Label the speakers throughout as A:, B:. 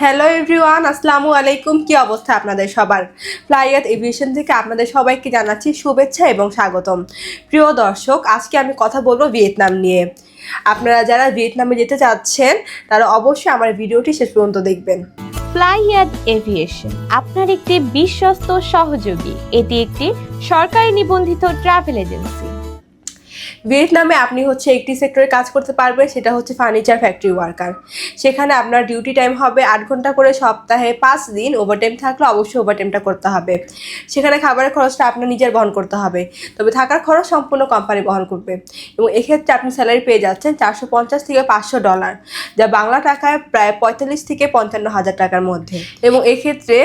A: Hello everyone, আসসালামু আলাইকুম। কি অবস্থা আপনাদের সবার? ফ্লাইয়াত এভিয়েশন থেকে আপনাদের সবাইকে জানাচ্ছি শুভেচ্ছা এবং স্বাগতম। প্রিয় দর্শক, আজকে আমি কথা বলবো ভিয়েতনাম নিয়ে। আপনারা যারা ভিয়েতনামে যেতে চাচ্ছেন তারা অবশ্যই আমার ভিডিওটি শেষ পর্যন্ত দেখবেন।
B: ফ্লাইয়াদ এভিয়েশন আপনার একটি বিশ্বস্ত সহযোগী। এটি একটি সরকারি নিবন্ধিত ট্রাভেল এজেন্সি।
A: ভিয়েতনামে আপনি একটি সেক্টরে কাজ করতে পারবেন, সেটা হচ্ছে ফার্নিচার ফ্যাক্টরি ওয়ার্কার। সেখানে আপনার ডিউটি টাইম হবে 8 ঘন্টা করে, সপ্তাহে 5 দিন। ওভারটাইম থাকলে অবশ্যই ওভারটাইমটা করতে হবে। সেখানে খাবারের খরচটা আপনার নিজের বহন করতে হবে, তবে থাকার খরচ সম্পূর্ণ কোম্পানি বহন করবে। এবং এক্ষেত্রে আপনি স্যালারি পেয়ে যাচ্ছেন $450 থেকে $500, যা বাংলা টাকায় প্রায় 45 থেকে 55 হাজার টাকার মধ্যে। এবং এক্ষেত্রে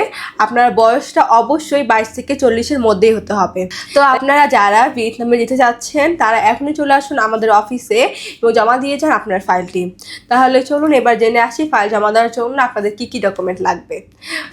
A: আপনার বয়সটা অবশ্যই 22 থেকে 40-এর মধ্যেই হতে হবে। তো আপনারা যারা ভিয়েতনামে যেতে চাচ্ছেন তারা এখনই চলে আসুন আমাদের অফিসে এবং জমা দিয়ে যান আপনার ফাইলটি। তাহলে চলুন এবার জেনে আসি ফাইল জমা দেওয়ার জন্য আপনাদের কি কি ডকুমেন্ট লাগবে।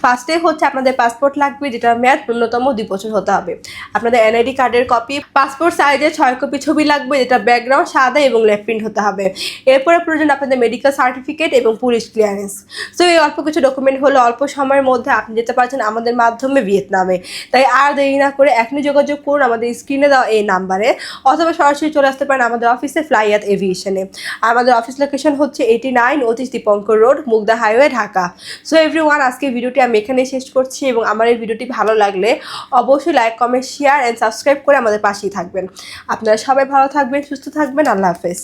A: ফার্স্টে আপনাদের পাসপোর্ট লাগবে, যেটার মেয়াদ ন্যূনতম 2 বছর হতে হবে। আপনাদের এনআইডি কার্ডের কপি, পাসপোর্ট সাইজের 6 কপি ছবি লাগবে, যেটা ব্যাকগ্রাউন্ড সাদা এবং লেফট প্রিন্ট হতে হবে। এরপরে প্রয়োজন আপনাদের মেডিকেল সার্টিফিকেট এবং পুলিশ ক্লিয়ারেন্স। সো এই অল্প কিছু ডকুমেন্ট হলো অল্প সময়ের মধ্যে আপনি যেতে পারছেন আমাদের মাধ্যমে ভিয়েতনামে। তাই আর দেরি না করে এখনই যোগাযোগ করুন আমাদের স্ক্রিনে দেওয়া এই নাম্বারে, অথবা সরাসরি চলে আসতে পারেন আমাদের অফিসে ফ্লাইয়াত এভিয়েশনে। আমাদের অফিস লোকেশন হচ্ছে 89 Atish Dipankar road, Mugda highway, Dhaka. So everyone, আজকে ভিডিওটি আমি এখানেই শেষ করছি এবং আমার এই ভিডিওটি ভালো লাগলে অবশ্যই like, comment, share and subscribe করে আমাদের পাশেই থাকবেন। আপনারা সবাই ভালো থাকবেন, সুস্থ থাকবেন। আল্লাহ হাফেজ।